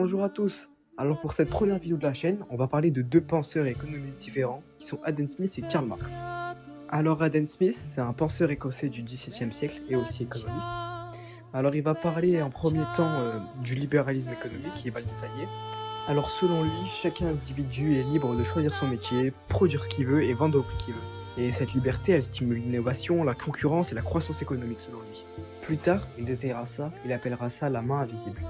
Bonjour à tous. Alors pour cette première vidéo de la chaîne, on va parler de deux penseurs et économistes différents qui sont Adam Smith et Karl Marx. Alors Adam Smith, c'est un penseur écossais du XVIIe siècle et aussi économiste. Alors il va parler en premier temps du libéralisme économique, il va le détailler. Alors selon lui, chaque individu est libre de choisir son métier, produire ce qu'il veut et vendre au prix qu'il veut. Et cette liberté, elle stimule l'innovation, la concurrence et la croissance économique selon lui. Plus tard, il détaillera ça, il appellera ça la main invisible.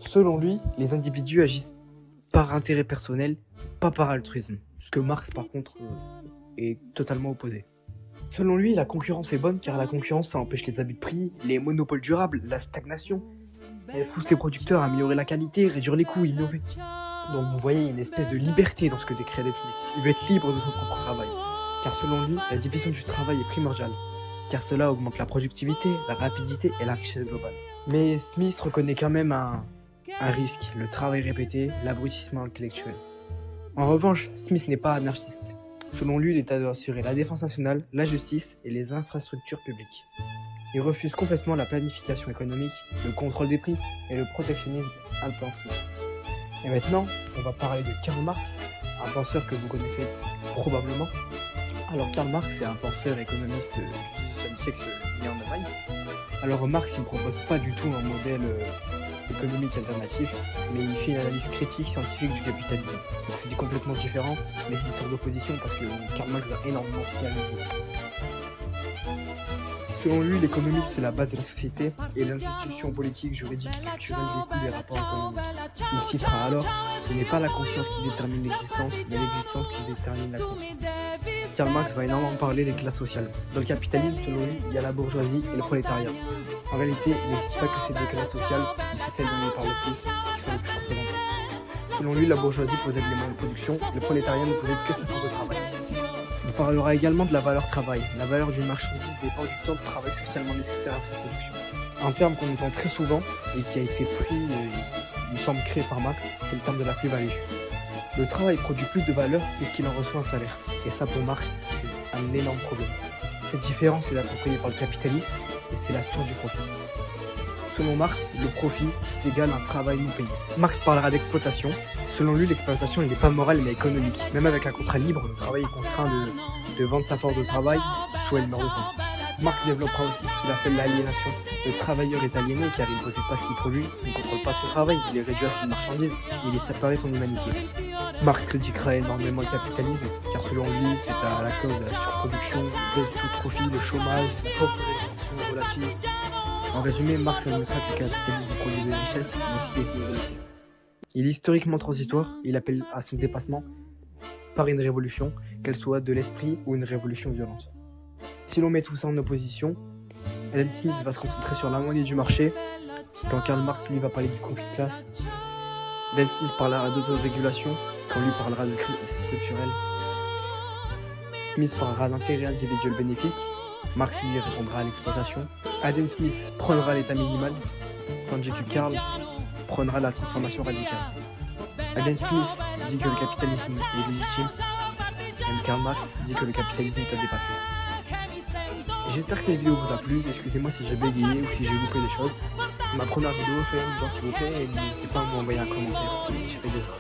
Selon lui, les individus agissent par intérêt personnel, pas par altruisme. Ce que Marx, par contre, est totalement opposé. Selon lui, la concurrence est bonne car la concurrence, ça empêche les abus de prix, les monopoles durables, la stagnation. Elle pousse les producteurs à améliorer la qualité, réduire les coûts, innover. Donc vous voyez, il y a une espèce de liberté dans ce que décrit Adam Smith. Il veut être libre de son propre travail. Car selon lui, la division du travail est primordiale. Car cela augmente la productivité, la rapidité et la richesse globale. Mais Smith reconnaît quand même un risque, le travail répété, l'abrutissement intellectuel. En revanche, Smith n'est pas anarchiste. Selon lui, l'État doit assurer la défense nationale, la justice et les infrastructures publiques. Il refuse complètement la planification économique, le contrôle des prix et le protectionnisme intensif. Et maintenant, on va parler de Karl Marx, un penseur que vous connaissez probablement. Alors Karl Marx est un penseur économiste du XVIIe siècle né en Allemagne. Alors Marx il ne propose pas du tout un modèle économique alternatif, mais il fait une analyse critique scientifique du capitalisme. Donc c'est complètement différent, mais c'est une sorte d'opposition parce que Karl Marx va énormément signaler. Selon lui, l'économie c'est la base de la société et les institutions politiques, juridiques et culturelles découlent des rapports économiques. Il citera alors: ce n'est pas la conscience qui détermine l'existence, mais l'existence qui détermine la conscience. Karl Marx va énormément parler des classes sociales. Dans le capitalisme, selon lui, il y a la bourgeoisie et le prolétariat. En réalité, il ne cite pas que ces deux classes sociales, mais c'est celles dont il parle le plus, qui sont les plus représentées. Selon lui, la bourgeoisie possède les moyens de production, le prolétariat ne possède que sa force de travail. Il parlera également de la valeur travail. La valeur d'une marchandise dépend du temps de travail socialement nécessaire à sa production. Un terme qu'on entend très souvent et qui a été pris, il me semble créé par Marx, c'est le terme de la plus-value. Le travail produit plus de valeur que qu'il en reçoit un salaire. Et ça, pour Marx, c'est un énorme problème. Cette différence est appropriée par le capitaliste et c'est la source du profit. Selon Marx, le profit c'est égal à un travail non payé. Marx parlera d'exploitation. Selon lui, l'exploitation n'est pas morale mais économique. Même avec un contrat libre, le travail est contraint de vendre sa force de travail, soit il meurt de faim. Marx développera aussi ce qu'il appelle l'aliénation. Le travailleur est aliéné car il ne possède pas ce qu'il produit, il ne contrôle pas son travail, il est réduit à ses marchandises, il est séparé de son humanité. Marx critiquera énormément le capitalisme car selon lui, c'est à la cause de la surproduction, le sous-profit, le chômage, la pauvreté relative. En résumé, Marx admettra que le capitalisme produit des richesses, mais aussi des inégalités. Il est historiquement transitoire, il appelle à son dépassement par une révolution, qu'elle soit de l'esprit ou une révolution violente. Si l'on met tout ça en opposition, Adam Smith va se concentrer sur l'harmonie du marché, quand Karl Marx lui va parler du conflit de classe. Adam Smith parlera d'autorégulation, quand lui parlera de crise structurelle. Smith parlera d'intérêt individuel bénéfique, Marx lui répondra à l'exploitation. Adam Smith prendra l'état minimal, tandis que Karl prendra la transformation radicale. Adam Smith dit que le capitalisme est légitime, et Karl Marx dit que le capitalisme est à dépasser. J'espère que cette vidéo vous a plu, excusez-moi si j'ai bégayé ou si j'ai loupé des choses. C'est ma première vidéo, soyez indulgents s'il vous plaît, et n'hésitez pas à m'envoyer un commentaire si j'ai fait des erreurs.